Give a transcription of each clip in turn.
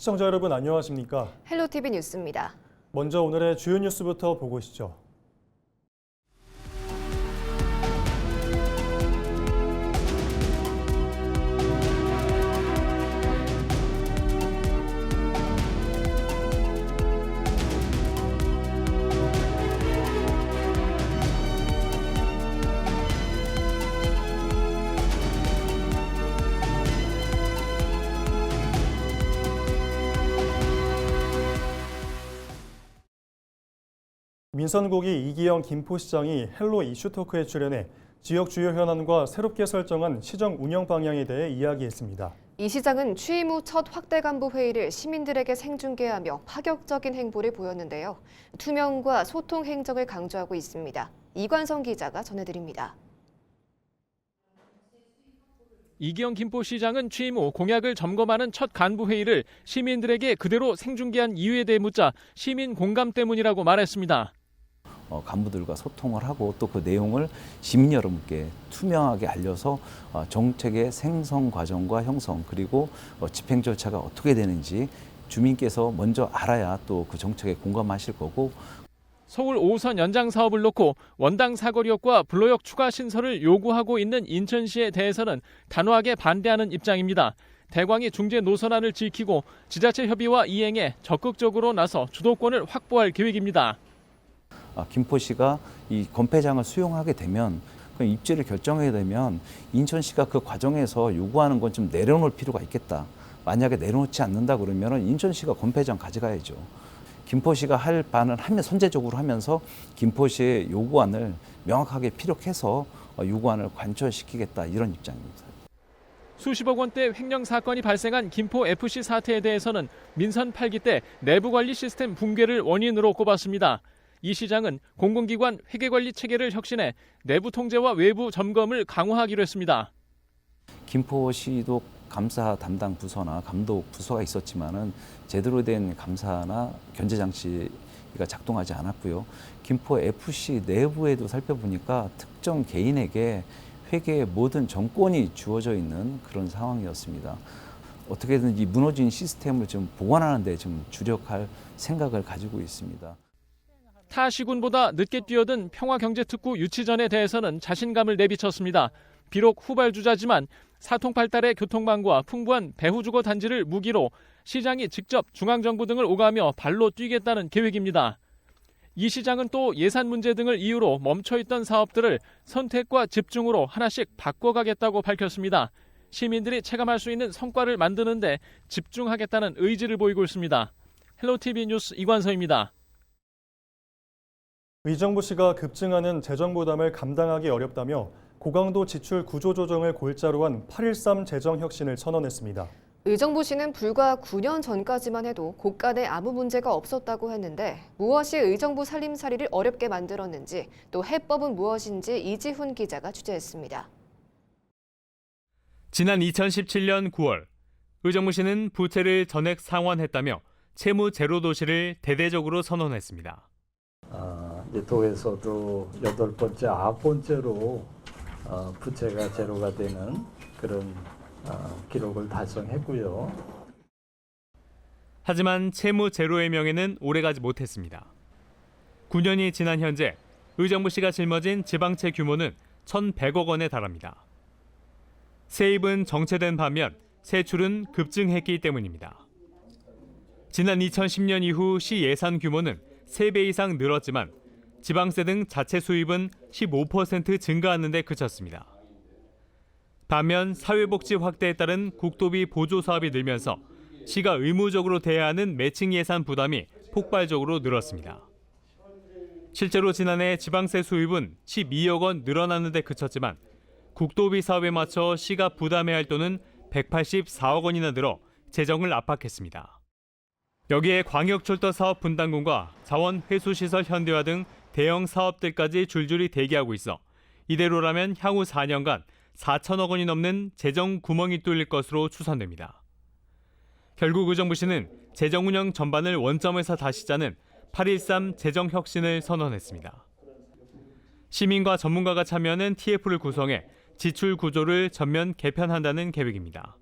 시청자 여러분 안녕하십니까? 헬로티비 뉴스입니다. 먼저 오늘의 주요 뉴스부터 보고 오시죠. 민선국이 이기영 김포시장이 헬로 이슈토크에 출연해 지역 주요 현안과 새롭게 설정한 시정 운영 방향에 대해 이야기했습니다. 이 시장은 취임 후 첫 확대 간부 회의를 시민들에게 생중계하며 파격적인 행보를 보였는데요. 투명과 소통 행정을 강조하고 있습니다. 이관성 기자가 전해드립니다. 이기영 김포시장은 취임 후 공약을 점검하는 첫 간부 회의를 시민들에게 그대로 생중계한 이유에 대해 묻자 시민 공감 때문이라고 말했습니다. 간부들과 소통을 하고 또 그 내용을 시민 여러분께 투명하게 알려서 정책의 생성 과정과 형성 그리고 집행 절차가 어떻게 되는지 주민께서 먼저 알아야 또 그 정책에 공감하실 거고. 서울 5호선 연장 사업을 놓고 원당 사거리역과 불로역 추가 신설을 요구하고 있는 인천시에 대해서는 단호하게 반대하는 입장입니다. 대광이 중재 노선안을 지키고 지자체 협의와 이행에 적극적으로 나서 주도권을 확보할 계획입니다. 김포시가 이 건폐장을 수용하게 되면 그 입지를 결정하게 되면 인천시가 그 과정에서 요구하는 건 좀 내려놓을 필요가 있겠다. 만약에 내려놓지 않는다 그러면 인천시가 건폐장 가져가야죠. 김포시가 할 바는 하면 선제적으로 하면서 김포시의 요구안을 명확하게 피력해서 요구안을 관철시키겠다 이런 입장입니다. 수십억 원대 횡령 사건이 발생한 김포 FC 사태에 대해서는 민선 8기 때 내부관리 시스템 붕괴를 원인으로 꼽았습니다. 이 시장은 공공기관 회계관리 체계를 혁신해 내부 통제와 외부 점검을 강화하기로 했습니다. 김포시도 감사 담당 부서나 감독 부서가 있었지만은 제대로 된 감사나 견제 장치가 작동하지 않았고요. 김포 FC 내부에도 살펴보니까 특정 개인에게 회계의 모든 정권이 주어져 있는 그런 상황이었습니다. 어떻게든 이 무너진 시스템을 좀 보완하는 데 좀 주력할 생각을 가지고 있습니다. 타 시군보다 늦게 뛰어든 평화경제특구 유치전에 대해서는 자신감을 내비쳤습니다. 비록 후발주자지만 사통팔달의 교통망과 풍부한 배후주거 단지를 무기로 시장이 직접 중앙정부 등을 오가며 발로 뛰겠다는 계획입니다. 이 시장은 또 예산 문제 등을 이유로 멈춰있던 사업들을 선택과 집중으로 하나씩 바꿔가겠다고 밝혔습니다. 시민들이 체감할 수 있는 성과를 만드는 데 집중하겠다는 의지를 보이고 있습니다. 헬로티비 뉴스 이관서입니다. 의정부시가 급증하는 재정 부담을 감당하기 어렵다며 고강도 지출 구조 조정을 골자로 한 8.13 재정 혁신을 선언했습니다. 의정부시는 불과 9년 전까지만 해도 곳간에 아무 문제가 없었다고 했는데 무엇이 의정부 살림살이를 어렵게 만들었는지 또 해법은 무엇인지 이지훈 기자가 취재했습니다. 지난 2017년 9월 의정부시는 부채를 전액 상환했다며 채무 제로 도시를 대대적으로 선언했습니다. 도에서도 8번째, 9번째로 부채가 제로가 되는 그런 기록을 달성했고요. 하지만 채무 제로의 명예는 오래가지 못했습니다. 9년이 지난 현재 의정부시가 짊어진 지방채 규모는 1,100억 원에 달합니다. 세입은 정체된 반면 세출은 급증했기 때문입니다. 지난 2010년 이후 시 예산 규모는 3배 이상 늘었지만 지방세 등 자체 수입은 15% 증가하는 데 그쳤습니다. 반면 사회복지 확대에 따른 국도비 보조 사업이 늘면서 시가 의무적으로 대야 하는 매칭 예산 부담이 폭발적으로 늘었습니다. 실제로 지난해 지방세 수입은 12억 원 늘어나는 데 그쳤지만 국도비 사업에 맞춰 시가 부담해야 할 돈은 184억 원이나 늘어 재정을 압박했습니다. 여기에 광역철도 사업 분담금과 자원 회수시설 현대화 등 대형 사업들까지 줄줄이 대기하고 있어 이대로라면 향후 4년간 4천억 원이 넘는 재정 구멍이 뚫릴 것으로 추산됩니다. 결국 의정부시는 재정 운영 전반을 원점에서 다시 짜는 8.13 재정 혁신을 선언했습니다. 시민과 전문가가 참여하는 TF를 구성해 지출 구조를 전면 개편한다는 계획입니다.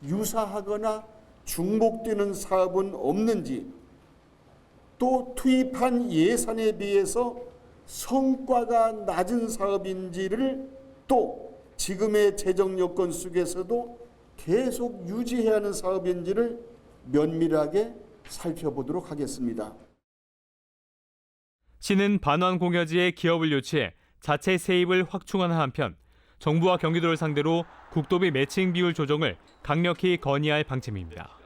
유사하거나 중복되는 사업은 없는지, 또 투입한 예산에 비해서 성과가 낮은 사업인지를 또 지금의 재정 여건 속에서도 계속 유지해야 하는 사업인지를 면밀하게 살펴보도록 하겠습니다. 시는 반환 공여지에 기업을 유치해 자체 세입을 확충하는 한편 정부와 경기도를 상대로 국도비 매칭 비율 조정을 강력히 건의할 방침입니다.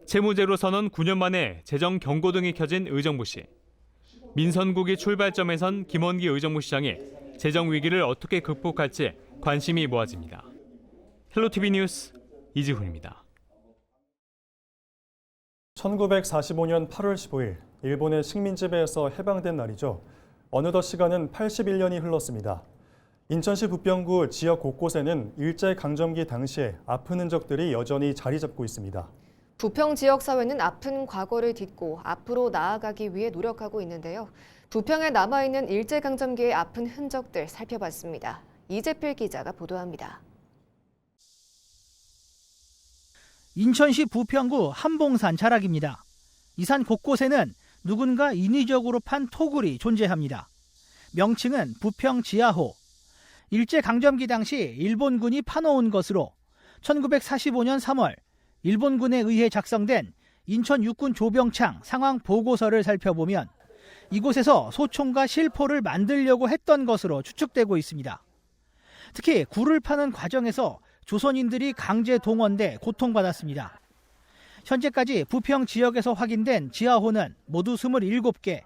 채무제로 선언 9년 만에 재정 경고등이 켜진 의정부 시. 민선국이 출발점에선 김원기 의정부 시장이 재정 위기를 어떻게 극복할지 관심이 모아집니다. 헬로티비 뉴스 이지훈입니다. 1945년 8월 15일 일본의 식민 지배에서 해방된 날이죠. 어느덧 시간은 81년이 흘렀습니다. 인천시 부평구 지역 곳곳에는 일제강점기 당시의 아픈 흔적들이 여전히 자리 잡고 있습니다. 부평 지역 사회는 아픈 과거를 딛고 앞으로 나아가기 위해 노력하고 있는데요. 부평에 남아있는 일제강점기의 아픈 흔적들 살펴봤습니다. 이재필 기자가 보도합니다. 인천시 부평구 한봉산 자락입니다. 이 산 곳곳에는 누군가 인위적으로 판 토굴이 존재합니다. 명칭은 부평 지하호. 일제강점기 당시 일본군이 파놓은 것으로 1945년 3월 일본군에 의해 작성된 인천 육군 조병창 상황 보고서를 살펴보면 이곳에서 소총과 실포를 만들려고 했던 것으로 추측되고 있습니다. 특히 굴을 파는 과정에서 조선인들이 강제 동원돼 고통받았습니다. 현재까지 부평 지역에서 확인된 지하호는 모두 27개.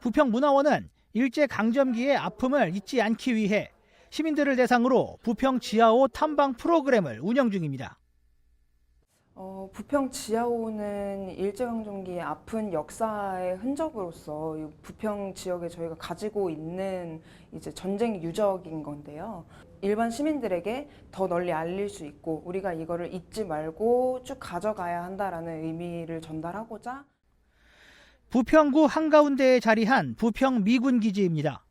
부평문화원은 일제강점기의 아픔을 잊지 않기 위해 시민들을 대상으로 부평 지하호 탐방 프로그램을 운영 중입니다. 부평 지하호는 일제강점기의 아픈 역사의 흔적으로서 이 부평 지역에 저희가 가지고 있는 이제 전쟁 유적인 건데요. 일반 시민들에게 더 널리 알릴 수 있고 우리가 이거를 잊지 말고 쭉 가져가야 한다라는 의미를 전달하고자 부평구 한가운데에 자리한 부평 미군기지입니다.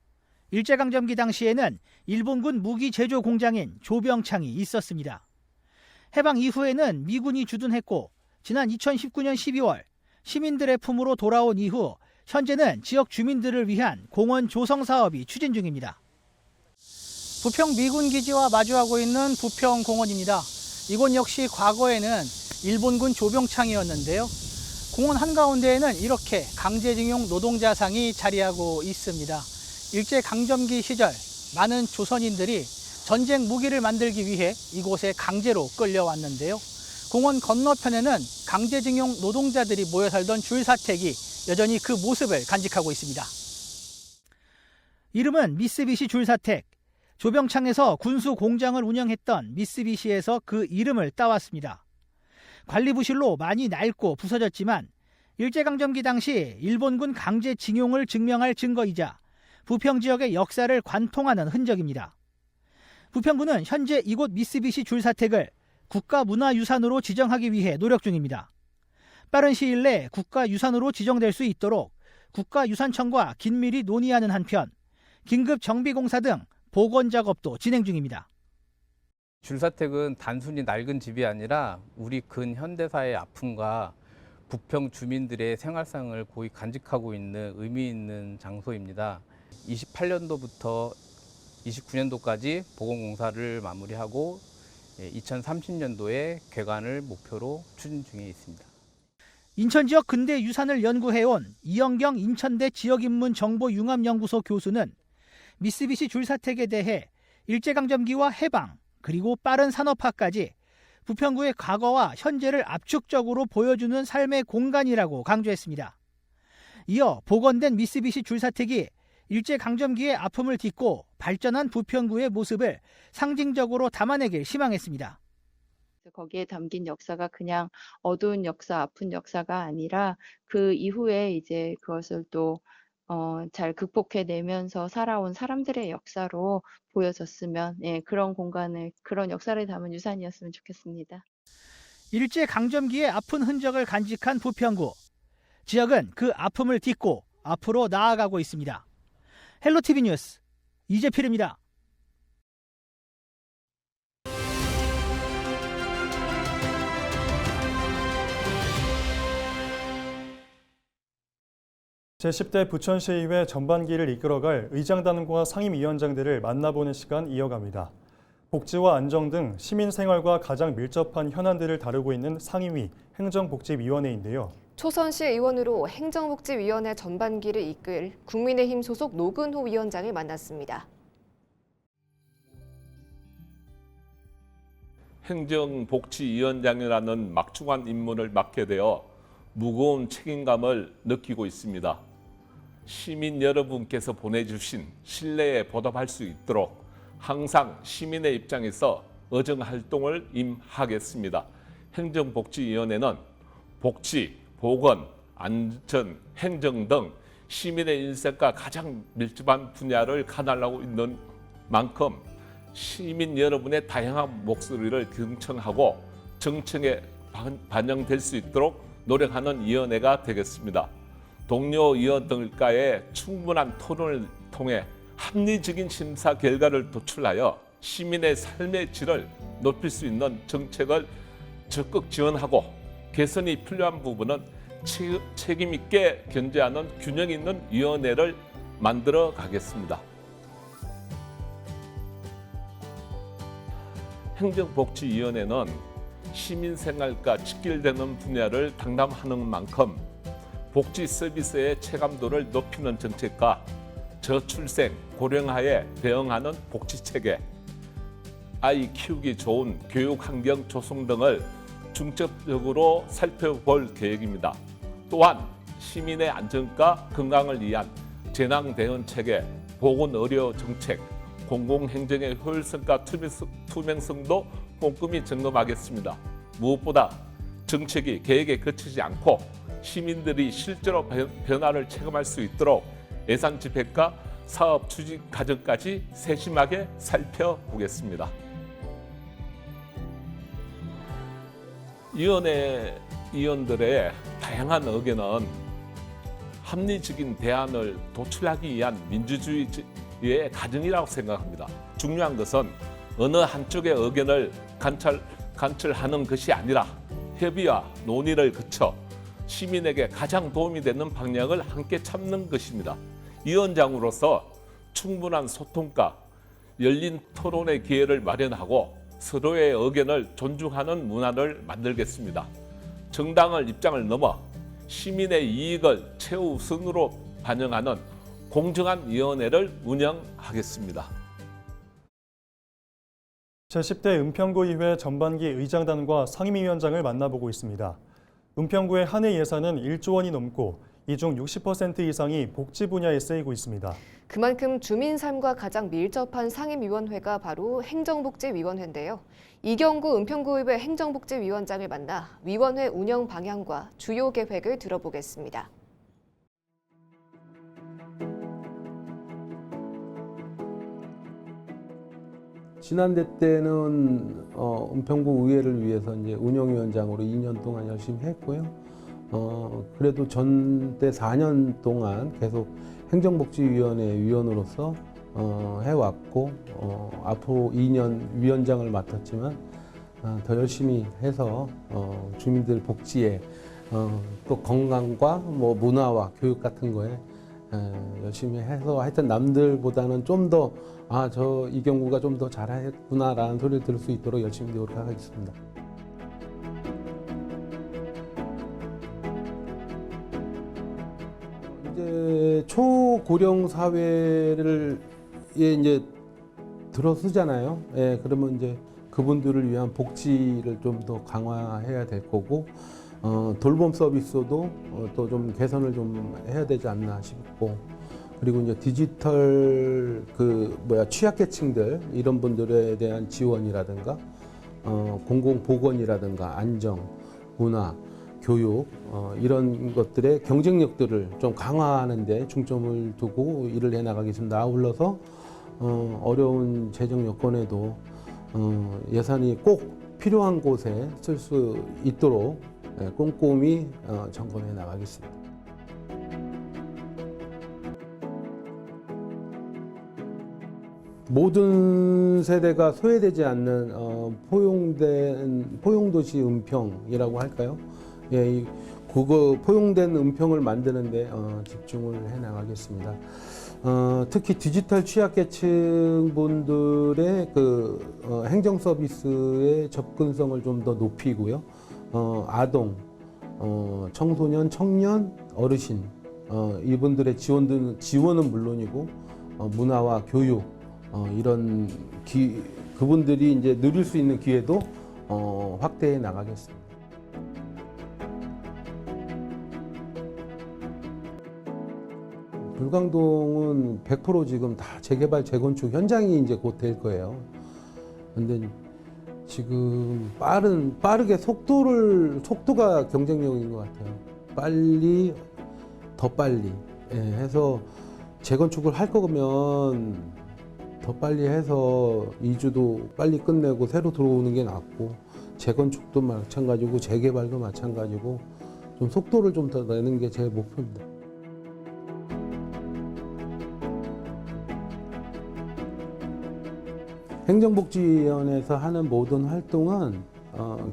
일제강점기 당시에는 일본군 무기 제조 공장인 조병창이 있었습니다. 해방 이후에는 미군이 주둔했고 지난 2019년 12월 시민들의 품으로 돌아온 이후 현재는 지역 주민들을 위한 공원 조성 사업이 추진 중입니다. 부평 미군기지와 마주하고 있는 부평공원입니다. 이곳 역시 과거에는 일본군 조병창이었는데요. 공원 한가운데에는 이렇게 강제징용 노동자상이 자리하고 있습니다. 일제강점기 시절 많은 조선인들이 전쟁 무기를 만들기 위해 이곳에 강제로 끌려왔는데요. 공원 건너편에는 강제징용 노동자들이 모여 살던 줄사택이 여전히 그 모습을 간직하고 있습니다. 이름은 미쓰비시 줄사택. 조병창에서 군수 공장을 운영했던 미쓰비시에서 그 이름을 따왔습니다. 관리부실로 많이 낡고 부서졌지만 일제강점기 당시 일본군 강제징용을 증명할 증거이자 부평 지역의 역사를 관통하는 흔적입니다. 부평구는 현재 이곳 미쓰비시 줄사택을 국가문화유산으로 지정하기 위해 노력 중입니다. 빠른 시일 내 국가유산으로 지정될 수 있도록 국가유산청과 긴밀히 논의하는 한편 긴급 정비공사 등 복원 작업도 진행 중입니다. 줄사택은 단순히 낡은 집이 아니라 우리 근현대사의 아픔과 부평 주민들의 생활상을 고이 간직하고 있는 의미 있는 장소입니다. 28년도부터 29년도까지 복원공사를 마무리하고 2030년도에 개관을 목표로 추진 중에 있습니다. 인천 지역 근대 유산을 연구해온 이영경 인천대 지역인문정보융합연구소 교수는 미쓰비시 줄사택에 대해 일제강점기와 해방 그리고 빠른 산업화까지 부평구의 과거와 현재를 압축적으로 보여주는 삶의 공간이라고 강조했습니다. 이어 복원된 미쓰비시 줄사택이 일제강점기의 아픔을 딛고 발전한 부평구의 모습을 상징적으로 담아내길 희망했습니다. 거기에 담긴 역사가 그냥 어두운 역사, 아픈 역사가 아니라 그 이후에 이제 그것을 또 잘 극복해내면서 살아온 사람들의 역사로 보여졌으면 그런 공간을, 그런 역사를 담은 유산이었으면 좋겠습니다. 일제강점기의 아픈 흔적을 간직한 부평구. 지역은 그 아픔을 딛고 앞으로 나아가고 있습니다. 헬로티비 뉴스 이재필입니다. 제10대 부천시의회 전반기를 이끌어갈 의장단과 상임위원장들을 만나보는 시간 이어갑니다. 복지와 안정 등 시민생활과 가장 밀접한 현안들을 다루고 있는 상임위 행정복지위원회인데요. 초선시 의원으로 행정복지위원회 전반기를 이끌 국민의힘 소속 노근호 위원장을 만났습니다. 행정복지위원장이라는 막중한 임무를 맡게 되어 무거운 책임감을 느끼고 있습니다. 시민 여러분께서 보내주신 신뢰에 보답할 수 있도록 항상 시민의 입장에서 의정활동을 임하겠습니다. 행정복지위원회는 복지, 보건, 안전, 행정 등 시민의 일생과 가장 밀접한 분야를 관할하고 있는 만큼 시민 여러분의 다양한 목소리를 경청하고 정책에 반영될 수 있도록 노력하는 위원회가 되겠습니다. 동료 위원들과의 충분한 토론을 통해 합리적인 심사 결과를 도출하여 시민의 삶의 질을 높일 수 있는 정책을 적극 지원하고 개선이 필요한 부분은 책임 있게 견제하는 균형 있는 위원회를 만들어 가겠습니다. 행정복지위원회는 시민생활과 직결되는 분야를 담당하는 만큼 복지 서비스의 체감도를 높이는 정책과 저출생, 고령화에 대응하는 복지체계, 아이 키우기 좋은 교육환경 조성 등을 중점적으로 살펴볼 계획입니다. 또한 시민의 안전과 건강을 위한 재난 대응 체계, 보건 의료 정책, 공공행정의 효율성과 투명성도 꼼꼼히 점검하겠습니다. 무엇보다 정책이 계획에 그치지 않고 시민들이 실제로 변화를 체감할 수 있도록 예산 집행과 사업 추진 과정까지 세심하게 살펴보겠습니다. 위원회 위원들의 다양한 의견은 합리적인 대안을 도출하기 위한 민주주의의 과정이라고 생각합니다. 중요한 것은 어느 한쪽의 의견을 관철하는 것이 아니라 협의와 논의를 거쳐 시민에게 가장 도움이 되는 방향을 함께 찾는 것입니다. 위원장으로서 충분한 소통과 열린 토론의 기회를 마련하고 서로의 의견을 존중하는 문화를 만들겠습니다. 정당의 입장을 넘어 시민의 이익을 최우선으로 반영하는 공정한 위원회를 운영하겠습니다. 제10대 은평구의회 전반기 의장단과 상임위원장을 만나보고 있습니다. 은평구의 한 해 예산은 1조 원이 넘고 이 중 60% 이상이 복지 분야에 쓰이고 있습니다. 그만큼 주민 삶과 가장 밀접한 상임위원회가 바로 행정복지위원회인데요. 이경구 은평구의회 행정복지위원장을 만나 위원회 운영 방향과 주요 계획을 들어보겠습니다. 지난대 때는 은평구 의회를 위해서 이제 운영위원장으로 2년 동안 열심히 했고요. 그래도 전때 4년 동안 계속 행정복지위원회 위원으로서 해왔고 앞으로 2년 위원장을 맡았지만 더 열심히 해서 주민들 복지에 또 건강과 뭐 문화와 교육 같은 거에 열심히 해서 하여튼 남들보다는 좀 더 저 이경구가 좀 더 잘했구나라는 소리를 들을 수 있도록 열심히 노력하겠습니다. 이제 초고령 사회를 이제 들어서잖아요. 예, 그러면 이제 그분들을 위한 복지를 좀 더 강화해야 될 거고 돌봄 서비스도 또 좀 개선을 좀 해야 되지 않나 싶고, 그리고 이제 디지털 취약계층들 이런 분들에 대한 지원이라든가 공공보건이라든가 안정, 문화, 교육 이런 것들의 경쟁력들을 좀 강화하는 데 중점을 두고 일을 해나가겠습니다. 아울러서 어려운 재정 여건에도 예산이 꼭 필요한 곳에 쓸 수 있도록 꼼꼼히 점검해 나가겠습니다. 모든 세대가 소외되지 않는 포용도시 은평이라고 할까요? 예, 이 그거 포용된 은평을 만드는데 집중을 해 나가겠습니다. 특히 디지털 취약계층 분들의 그 행정 서비스의 접근성을 좀 더 높이고요. 아동, 청소년, 청년, 어르신 이분들의 지원은 물론이고 문화와 교육 이런 그분들이 이제 누릴 수 있는 기회도 확대해 나가겠습니다. 불광동은 100% 지금 다 재개발, 재건축 현장이 이제 곧 될 거예요. 근데 지금 빠르게 속도가 경쟁력인 것 같아요. 빨리, 더 빨리 해서 재건축을 할 거면 더 빨리 해서 이주도 빨리 끝내고 새로 들어오는 게 낫고 재건축도 마찬가지고 재개발도 마찬가지고 좀 속도를 좀 더 내는 게 제 목표입니다. 행정복지위원회에서 하는 모든 활동은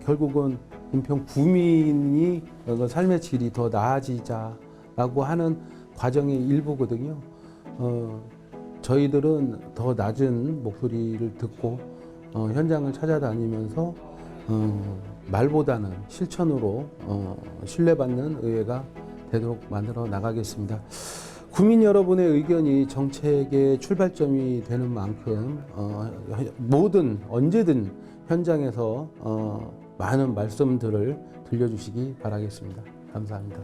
결국은 은평 구민이 삶의 질이 더 나아지자라고 하는 과정의 일부거든요. 저희들은 더 낮은 목소리를 듣고 현장을 찾아다니면서 말보다는 실천으로 신뢰받는 의회가 되도록 만들어 나가겠습니다. 구민 여러분의 의견이 정책의 출발점이 되는 만큼 언제든 현장에서 많은 말씀들을 들려주시기 바라겠습니다. 감사합니다.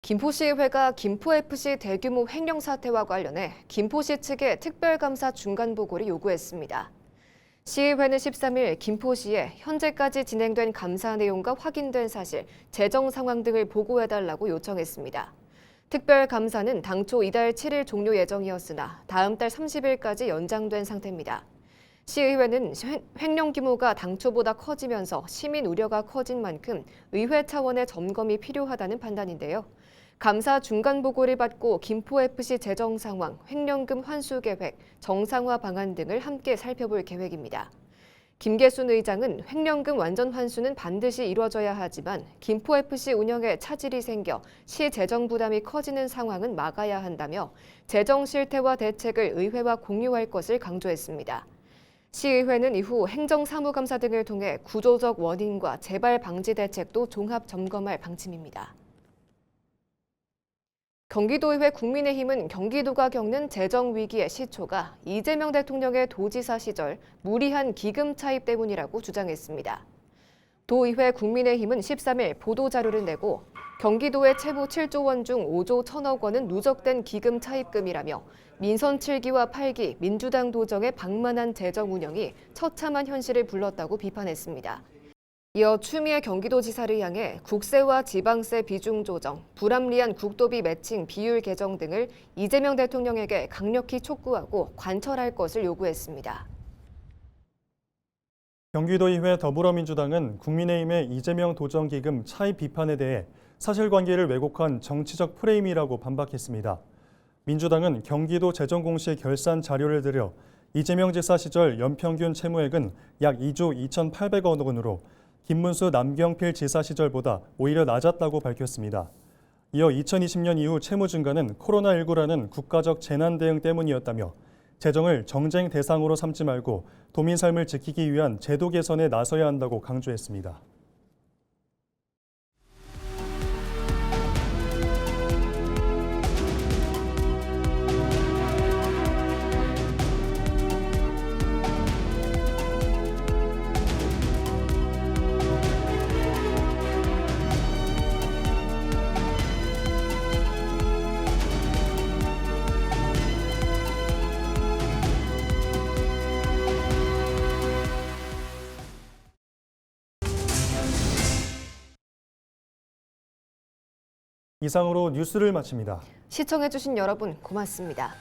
김포시의회가 김포FC 대규모 횡령 사태와 관련해 김포시 측에 특별감사 중간보고를 요구했습니다. 시의회는 13일 김포시에 현재까지 진행된 감사 내용과 확인된 사실, 재정 상황 등을 보고해달라고 요청했습니다. 특별감사는 당초 이달 7일 종료 예정이었으나 다음 달 30일까지 연장된 상태입니다. 시의회는 횡령 규모가 당초보다 커지면서 시민 우려가 커진 만큼 의회 차원의 점검이 필요하다는 판단인데요. 감사 중간 보고를 받고 김포FC 재정 상황, 횡령금 환수 계획, 정상화 방안 등을 함께 살펴볼 계획입니다. 김계순 의장은 횡령금 완전 환수는 반드시 이루어져야 하지만 김포FC 운영에 차질이 생겨 시 재정 부담이 커지는 상황은 막아야 한다며 재정 실태와 대책을 의회와 공유할 것을 강조했습니다. 시의회는 이후 행정사무감사 등을 통해 구조적 원인과 재발 방지 대책도 종합 점검할 방침입니다. 경기도의회 국민의힘은 경기도가 겪는 재정 위기의 시초가 이재명 대통령의 도지사 시절 무리한 기금 차입 때문이라고 주장했습니다. 도의회 국민의힘은 13일 보도자료를 내고 경기도의 채무 7조 원 중 5조 1천억 원은 누적된 기금 차입금이라며 민선 7기와 8기 민주당 도정의 방만한 재정 운영이 처참한 현실을 불렀다고 비판했습니다. 이어 추미애 경기도지사를 향해 국세와 지방세 비중 조정, 불합리한 국도비 매칭 비율 개정 등을 이재명 대통령에게 강력히 촉구하고 관철할 것을 요구했습니다. 경기도의회 더불어민주당은 국민의힘의 이재명 도정기금 차입 비판에 대해 사실관계를 왜곡한 정치적 프레임이라고 반박했습니다. 민주당은 경기도 재정공시 결산 자료를 들여 이재명 지사 시절 연평균 채무액은 약 2조 2,800억 원으로 김문수 남경필 지사 시절보다 오히려 낮았다고 밝혔습니다. 이어 2020년 이후 채무 증가는 코로나19라는 국가적 재난 대응 때문이었다며 재정을 정쟁 대상으로 삼지 말고 도민 삶을 지키기 위한 제도 개선에 나서야 한다고 강조했습니다. 이상으로 뉴스를 마칩니다. 시청해주신 여러분 고맙습니다.